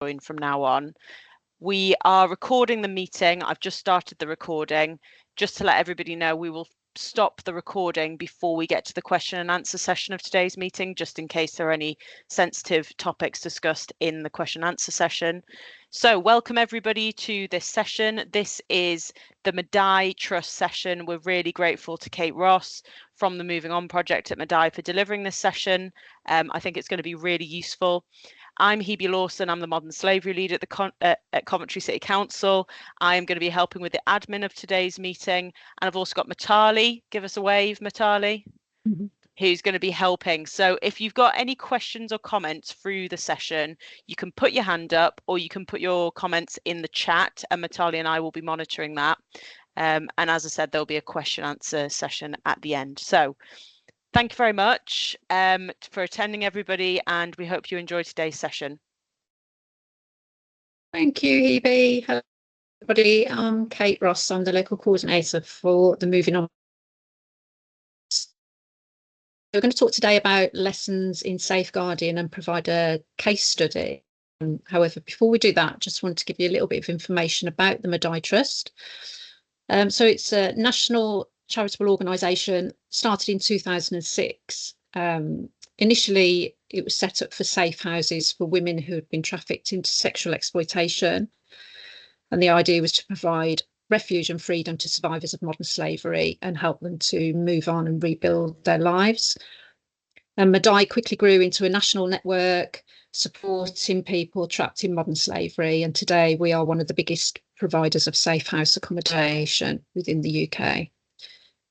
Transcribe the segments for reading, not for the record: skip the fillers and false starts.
join from now on. We are recording the meeting. I've just started the recording. Just to let everybody know, we will stop the recording before we get to the question and answer session of today's meeting, just in case there are any sensitive topics discussed in the question and answer session. So welcome everybody to this session. This is the Madai Trust session. We're really grateful to Kate Ross from the Moving On project at Madai for delivering this session. I think it's going to be really useful. I'm Hebe Lawson. I'm the Modern Slavery Lead at Coventry City Council. I am going to be helping with the admin of today's meeting. And I've also got Matali. Give us a wave, Matali, who's going to be helping. So if you've got any questions or comments through the session, you can put your hand up or you can put your comments in the chat, and Matali and I will be monitoring that. And as I said, there'll be a question answer session at the end. So thank you very much for attending, everybody, and we hope you enjoy today's session. Thank you, Hebe. Hello, everybody. I'm Kate Ross. I'm the local coordinator for the Moving On. We're going to talk today about lessons in safeguarding and provide a case study. However, before we do that, I just want to give you a little bit of information about the Madai Trust. So it's a national charitable organisation, started in 2006. Initially, it was set up for safe houses for women who had been trafficked into sexual exploitation. And the idea was to provide refuge and freedom to survivors of modern slavery and help them to move on and rebuild their lives. And Madai quickly grew into a national network supporting people trapped in modern slavery. And today we are one of the biggest providers of safe house accommodation within the UK.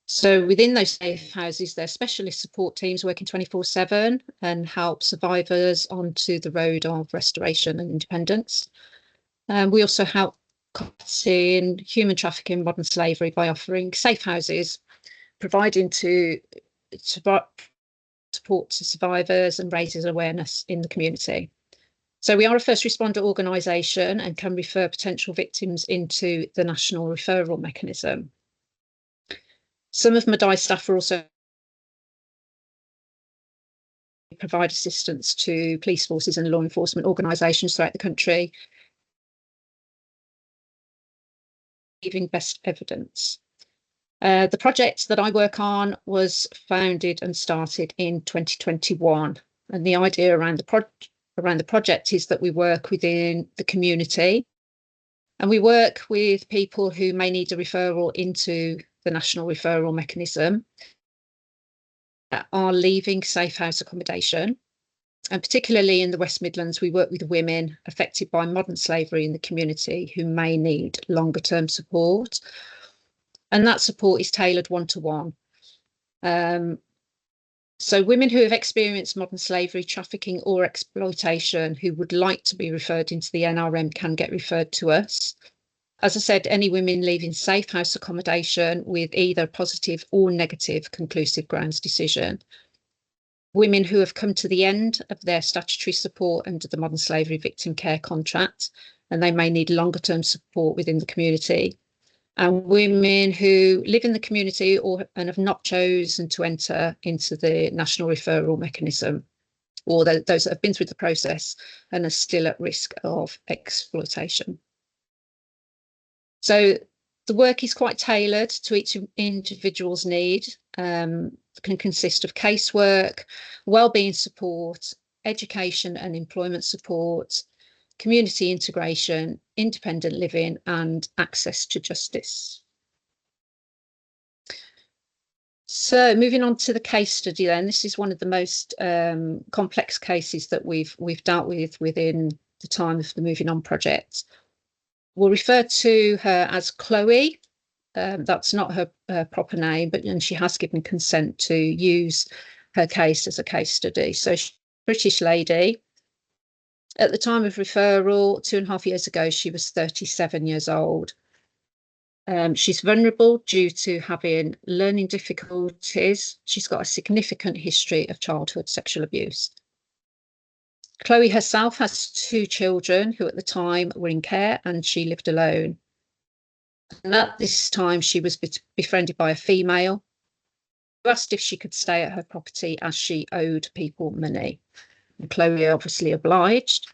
So within those safe houses, there are specialist support teams working 24/7 and help survivors onto the road of restoration and independence. We also help combating human trafficking, modern slavery by offering safe houses, providing support to survivors and raises awareness in the community. So we are a first responder organisation and can refer potential victims into the national referral mechanism. Some of Madai staff are also provide assistance to police forces and law enforcement organisations throughout the country, giving best evidence. The project that I work on was founded and started in 2021, and the idea around the project is that we work within the community, and we work with people who may need a referral into the national referral mechanism that are leaving safe house accommodation. And particularly in the West Midlands, we work with women affected by modern slavery in the community who may need longer term support. And that support is tailored one-to-one. So women who have experienced modern slavery, trafficking or exploitation who would like to be referred into the NRM can get referred to us. As I said, any women leaving safe house accommodation with either positive or negative conclusive grounds decision. Women who have come to the end of their statutory support under the Modern Slavery Victim Care Contract, and they may need longer term support within the community. And women who live in the community and have not chosen to enter into the national referral mechanism, or those that have been through the process and are still at risk of exploitation. So the work is quite tailored to each individual's need. Can consist of casework, wellbeing support, education and employment support, community integration, independent living and access to justice. So moving on to the case study then, this is one of the most complex cases that we've dealt with within the time of the Moving On project. We'll refer to her as Chloe. That's not her proper name, and she has given consent to use her case as a case study. So she's a British lady. At the time of referral, 2.5 years ago, she was 37 years old. She's vulnerable due to having learning difficulties. She's got a significant history of childhood sexual abuse. Chloe herself has 2 children who at the time were in care, and she lived alone. And at this time, she was befriended by a female who asked if she could stay at her property as she owed people money. And Chloe obviously obliged.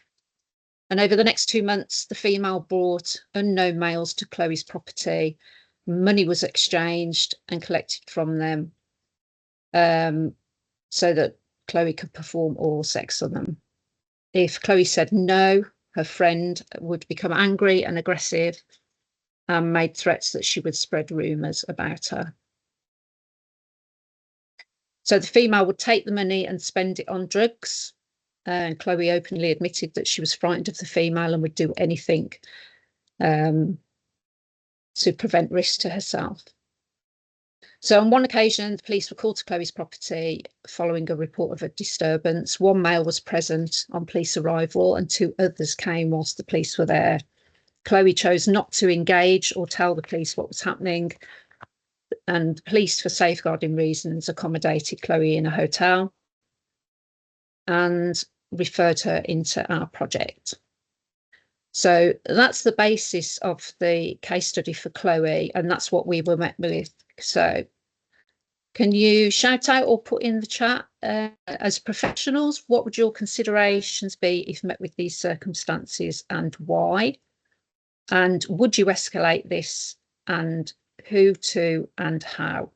And over the next 2 months, the female brought unknown males to Chloe's property. Money was exchanged and collected from them, so that Chloe could perform oral sex on them. If Chloe said no, her friend would become angry and aggressive and made threats that she would spread rumours about her. So the female would take the money and spend it on drugs. And Chloe openly admitted that she was frightened of the female and would do anything to prevent risk to herself. So on one occasion, the police were called to Chloe's property following a report of a disturbance. One male was present on police arrival and 2 others came whilst the police were there. Chloe chose not to engage or tell the police what was happening, and police, for safeguarding reasons, accommodated Chloe in a hotel and referred her into our project. So that's the basis of the case study for Chloe, and that's what we were met with. So can you shout out or put in the chat, as professionals, what would your considerations be if met with these circumstances and why? And would you escalate this, and who to and how?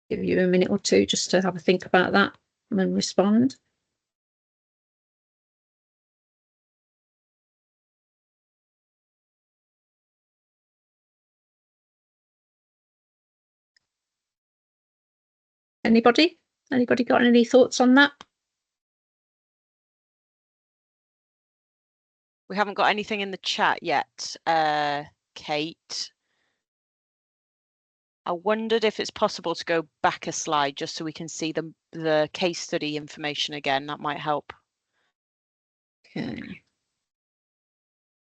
Give you a minute or two just to have a think about that and respond. Anybody got any thoughts on that? We haven't got anything in the chat yet, Kate. I wondered if it's possible to go back a slide just so we can see the case study information again. That might help. Okay.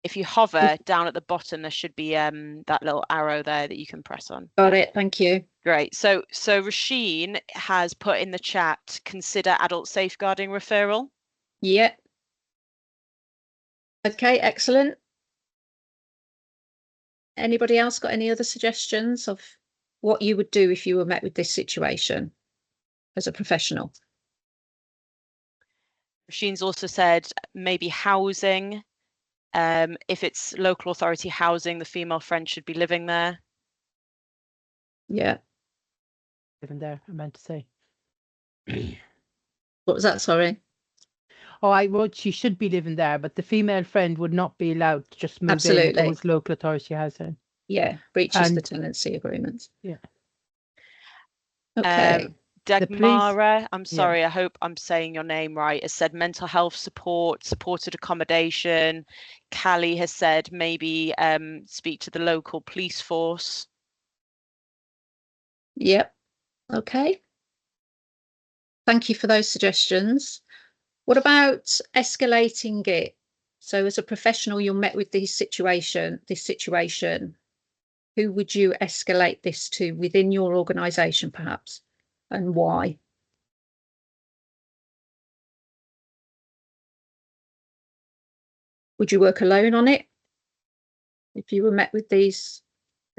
If you hover down at the bottom, there should be that little arrow there that you can press on. Got it. Thank you. Great. So Rasheen has put in the chat, consider adult safeguarding referral. Yeah. Okay, excellent. Anybody else got any other suggestions of what you would do if you were met with this situation as a professional? Rasheen's also said maybe housing. If it's local authority housing, the female friend should be living there. Yeah. Living there, I meant to say. What was that? Sorry. Oh, I wrote she should be living there, but the female friend would not be allowed to just move in. Absolutely. It was local authority housing. Yeah, breaches the And- tenancy agreement. Yeah. Okay. Dagmara, I'm sorry, I hope I'm saying your name right, has said mental health support, supported accommodation. Callie has said maybe speak to the local police force. Yep. Okay. Thank you for those suggestions. What about escalating it? So as a professional, you're met with this situation, who would you escalate this to within your organisation, perhaps, and why? Would you work alone on it if you were met with this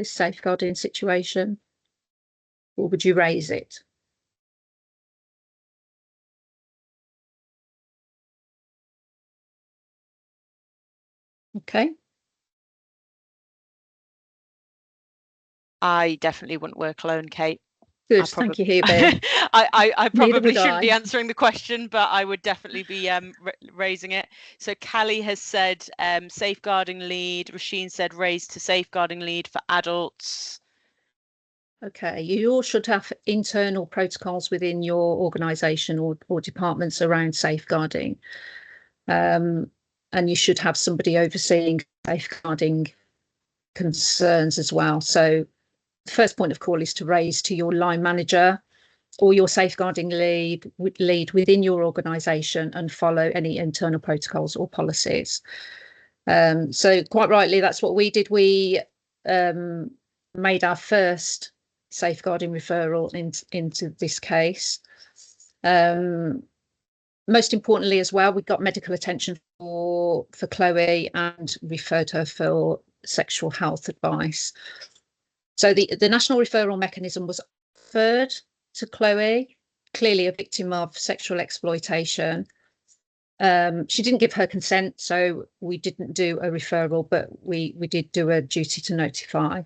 safeguarding situation, or would you raise it? Okay. I definitely wouldn't work alone, Kate. Good, thank you, Hubert. I probably shouldn't be I. answering the question, but I would definitely be raising it. So Callie has said safeguarding lead. Rasheen said raise to safeguarding lead for adults. Okay, you all should have internal protocols within your organisation or departments around safeguarding. And you should have somebody overseeing safeguarding concerns as well. So the first point of call is to raise to your line manager or your safeguarding lead within your organisation and follow any internal protocols or policies. So quite rightly, that's what we did. We made our first safeguarding referral into this case. Most importantly as well, we got medical attention for Chloe and referred her for sexual health advice. So the national referral mechanism was referred to Chloe clearly a victim of sexual exploitation. She didn't give her consent, so we didn't do a referral, but we did do a duty to notify.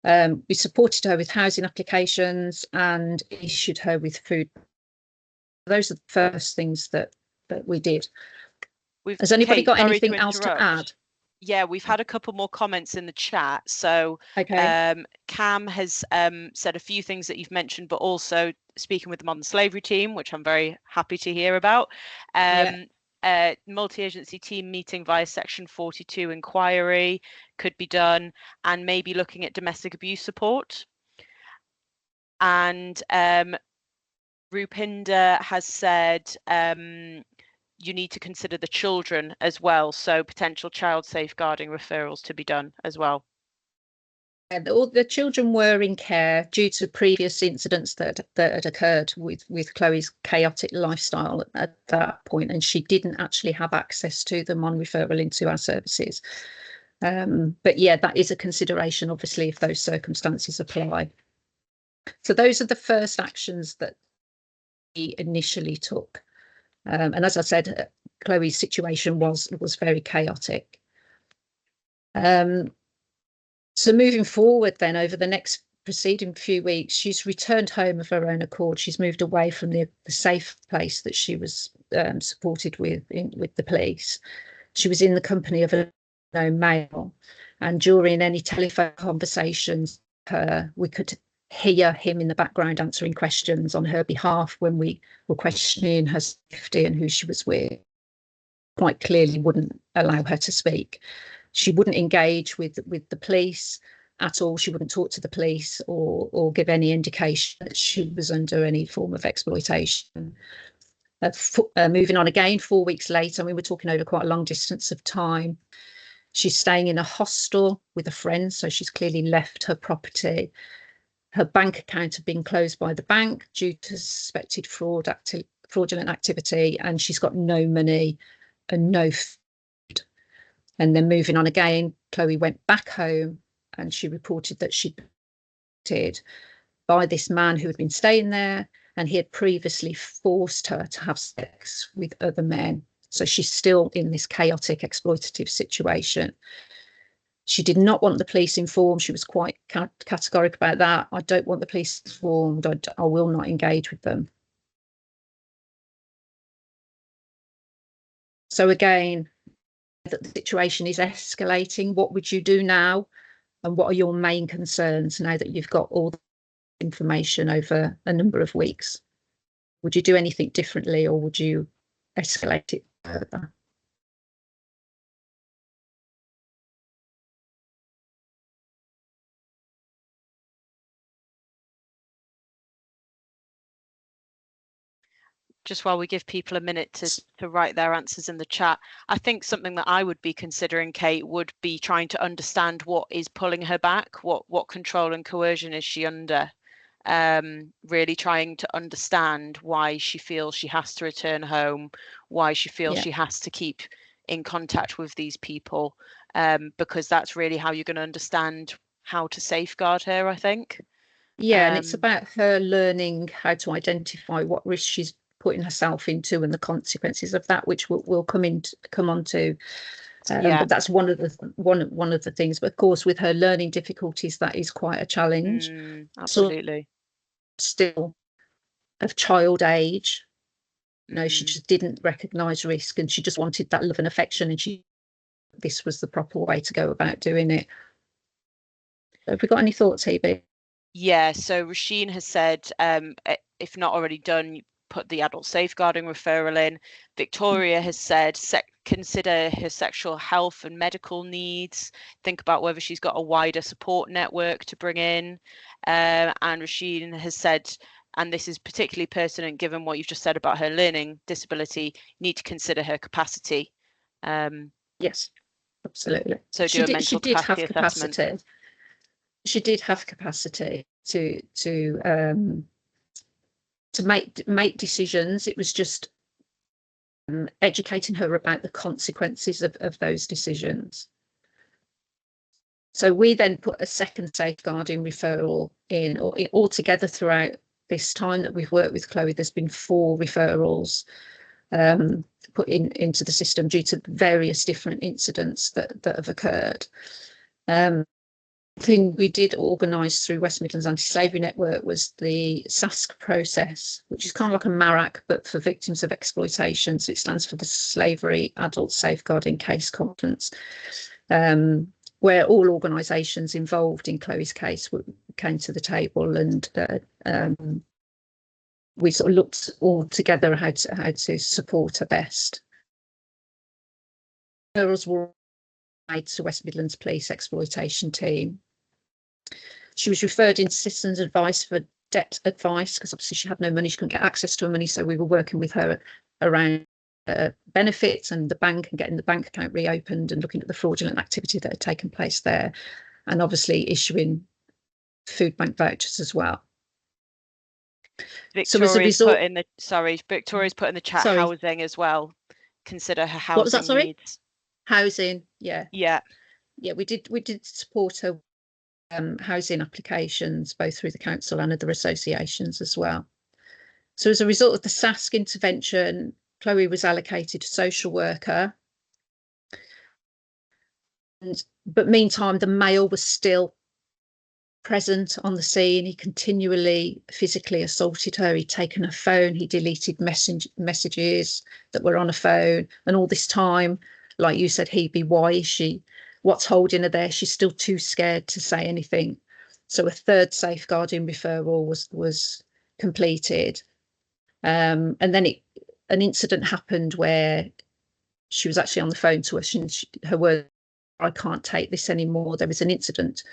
We supported her with housing applications and issued her with food. Those are the first things that we did. Has anybody Kate, got sorry anything to else to interrupt. add? Yeah, we've had a couple more comments in the chat. So Okay. Cam has said a few things that you've mentioned, but also speaking with them on the slavery team, which I'm very happy to hear about. Multi-agency team meeting via section 42 inquiry could be done, and maybe looking at domestic abuse support. And Rupinder has said you need to consider the children as well, so potential child safeguarding referrals to be done as well. All the children were in care due to previous incidents that had occurred with Chloe's chaotic lifestyle at that point, and she didn't actually have access to them on referral into our services. But yeah, that is a consideration, obviously, if those circumstances apply. So those are the first actions that we initially took. And as I said, Chloe's situation was very chaotic. So moving forward then, over the next preceding few weeks, she's returned home of her own accord. She's moved away from the safe place that she was supported with the police. She was in the company of a known male, and during any telephone conversations, we could hear him in the background answering questions on her behalf when we were questioning her safety and who she was with. Quite clearly wouldn't allow her to speak. She wouldn't engage with the police at all. She wouldn't talk to the police or give any indication that she was under any form of exploitation. Moving on again, 4 weeks later, I mean, we're talking over quite a long distance of time. She's staying in a hostel with a friend, so she's clearly left her property. Her bank account had been closed by the bank due to suspected fraudulent activity, and she's got no money and no food. And then moving on again, Chloe went back home and she reported that she'd been abducted by this man who had been staying there, and he had previously forced her to have sex with other men. So she's still in this chaotic, exploitative situation. She did not want the police informed. She was quite categoric about that. I don't want the police informed. I will not engage with them. So again, that the situation is escalating. What would you do now? And what are your main concerns now that you've got all the information over a number of weeks? Would you do anything differently, or would you escalate it further? Just while we give people a minute to write their answers in the chat, I think something that I would be considering, Kate, would be trying to understand what is pulling her back, what control and coercion is she under. Really trying to understand why she feels she has to return home, why she feels she has to keep in contact with these people, because that's really how you're going to understand how to safeguard her, I think. Yeah, and it's about her learning how to identify what risk she's putting herself into and the consequences of that, which we'll come on to. But that's one of the things. But of course, with her learning difficulties, that is quite a challenge. Absolutely. So still of child age, she just didn't recognise risk, and she just wanted that love and affection, and this was the proper way to go about doing it. Have we got any thoughts, Hebe? Yeah, so Rasheen has said, if not already done, put the adult safeguarding referral in. Victoria has said, consider her sexual health and medical needs. Think about whether she's got a wider support network to bring in. And Rasheen has said, and this is particularly pertinent given what you've just said about her learning disability, need to consider her capacity. Yes, absolutely. So do a mental capacity assessment. She did have capacity to make decisions. It was just educating her about the consequences of those decisions. So we then put a second safeguarding referral in altogether throughout this time that we've worked with Chloe, there's been 4 referrals put into the system due to various different incidents that have occurred. Thing we did organise through West Midlands Anti-Slavery Network was the SASC process, which is kind of like a MARAC but for victims of exploitation. So it stands for the Slavery Adult Safeguarding Case Conference, where all organisations involved in Chloe's case came to the table, and we sort of looked all together how to support her best. Referrals were made to West Midlands Police Exploitation Team. She was referred into Citizens Advice for debt advice because obviously she had no money, she couldn't get access to her money, so we were working with her around benefits and the bank and getting the bank account reopened and looking at the fraudulent activity that had taken place there, and obviously issuing food bank vouchers as well. Victoria's put in the chat housing as well. Consider her housing What was that, sorry? needs. Housing, yeah. Yeah. We did support her housing applications both through the council and other associations as well. So as a result of the SASC intervention, Chloe was allocated a social worker, but meantime the male was still present on the scene. He continually physically assaulted her. He'd taken her phone, he deleted messages that were on her phone, and all this time, like you said, Hebe, why is she, what's holding her there? She's still too scared to say anything. So a 3rd safeguarding referral was completed, and then an incident happened where she was actually on the phone to us, and her word, I can't take this anymore. There was an incident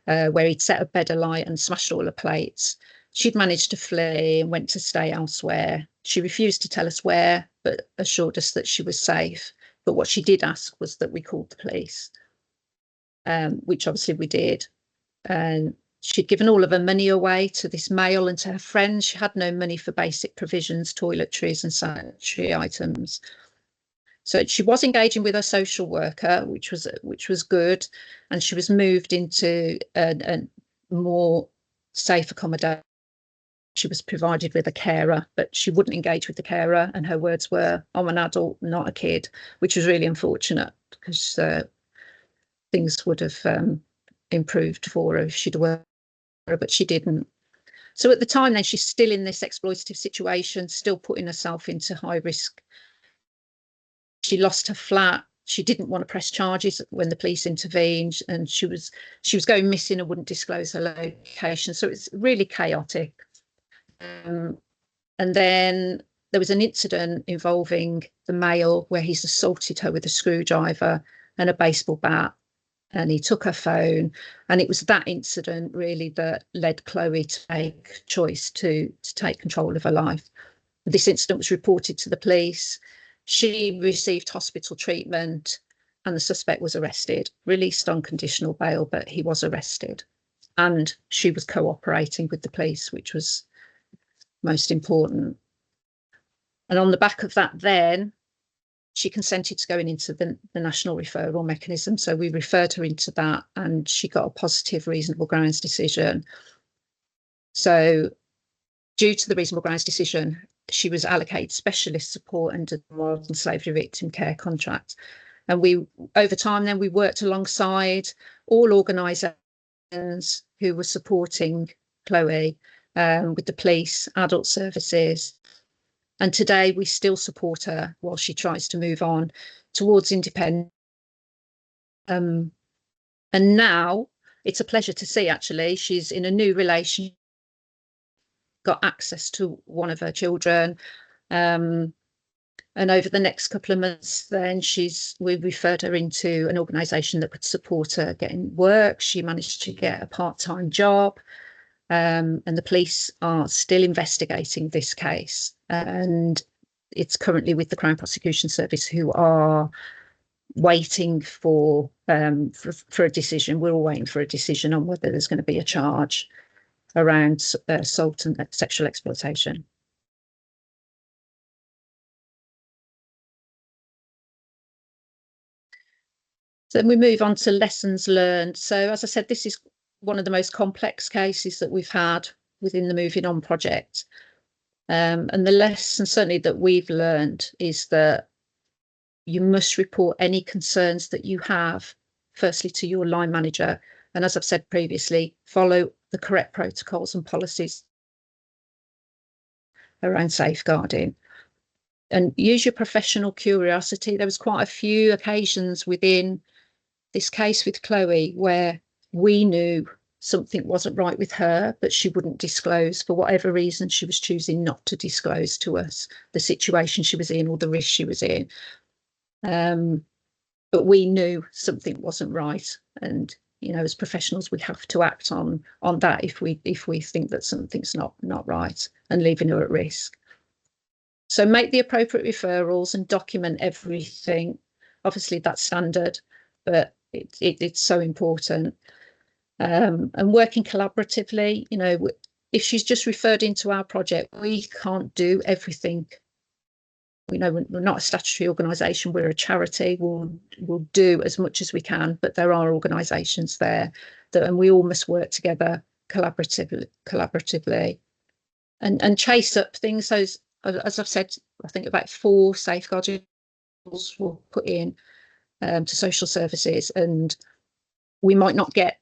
where he'd set a bed alight and smashed all her plates. She'd managed to flee and went to stay elsewhere. She refused to tell us where, but assured us that she was safe. But what she did ask was that we called the police, which obviously we did. And she'd given all of her money away to this male and to her friends. She had no money for basic provisions, toiletries and sanitary items. So she was engaging with her social worker, which was good, and she was moved into a more safe accommodation. She was provided with a carer, but she wouldn't engage with the carer, and her words were, "I'm an adult, not a kid," which was really unfortunate because things would have improved for her if she'd worked, but she didn't. So at the time, then she's still in this exploitative situation, still putting herself into high risk. She lost her flat. She didn't want to press charges when the police intervened, and she was going missing and wouldn't disclose her location. So it's really chaotic. And then there was an incident involving the male where he's assaulted her with a screwdriver and a baseball bat, and he took her phone. And it was that incident really that led Chloe to make choice to take control of her life. This incident was reported to the police. She received hospital treatment and the suspect was arrested, released on conditional bail, but he was arrested. And she was cooperating with the police, which was most important. And on the back of that, then she consented to going into the national referral mechanism. So we referred her into that and she got a positive reasonable grounds decision. So due to the reasonable grounds decision, she was allocated specialist support under the Modern Slavery Victim Care Contract. And we, over time, then we worked alongside all organisations who were supporting Chloe with the police, adult services. And today we still support her while she tries to move on towards independence. And now it's a pleasure to see, actually, she's in a new relationship, got access to one of her children. And over the next couple of months, then we referred her into an organisation that could support her getting work. She managed to get a part-time job. And the police are still investigating this case. And it's currently with the Crown Prosecution Service, who are waiting for a decision. We're all waiting for a decision on whether there's going to be a charge around assault and sexual exploitation. So then we move on to lessons learned. So as I said, this is one of the most complex cases that we've had within the Moving On project. And the lesson certainly that we've learned is that you must report any concerns that you have, firstly to your line manager, and as I've said previously, follow the correct protocols and policies around safeguarding. And use your professional curiosity. There was quite a few occasions within this case with Chloe where we knew something wasn't right with her, but she wouldn't disclose. For whatever reason, she was choosing not to disclose to us the situation she was in or the risk she was in. But we knew something wasn't right, and as professionals, we have to act on that if we think that something's not right and leaving her at risk. So make the appropriate referrals and document everything. Obviously, that's standard, but it's so important. And working collaboratively. If she's just referred into our project, we can't do everything. We're not a statutory organisation, we're a charity. We'll do as much as we can, but there are organisations there and we all must work together collaboratively and chase up things. So as I've said, I think about 4 safeguarding we'll put in to social services, and we might not get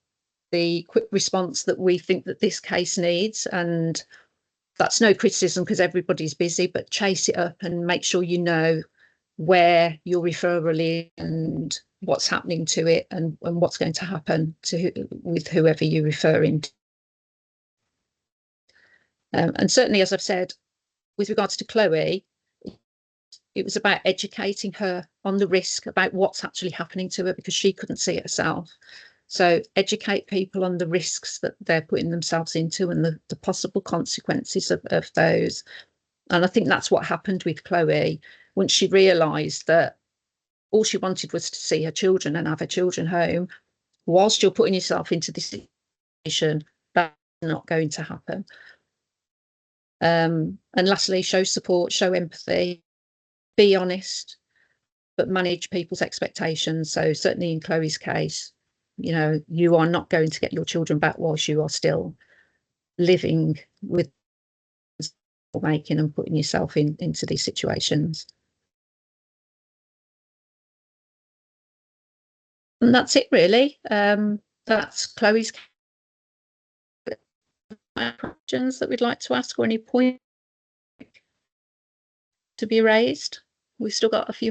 the quick response that we think that this case needs, and that's no criticism because everybody's busy, but chase it up and make sure you know where your referral is and what's happening to it and what's going to happen with whoever you're referring to. And certainly, as I've said, with regards to Chloe, it was about educating her on the risk, about what's actually happening to her, because she couldn't see it herself. So educate people on the risks that they're putting themselves into and the possible consequences of those. And I think that's what happened with Chloe. Once she realised that all she wanted was to see her children and have her children home, whilst you're putting yourself into this situation, that's not going to happen. And lastly, show support, show empathy, be honest, but manage people's expectations. So certainly in Chloe's case, you are not going to get your children back whilst you are still living with making and putting yourself into these situations. And that's it, really. That's Chloe's questions that we'd like to ask, or any point to be raised. We've still got a few minutes.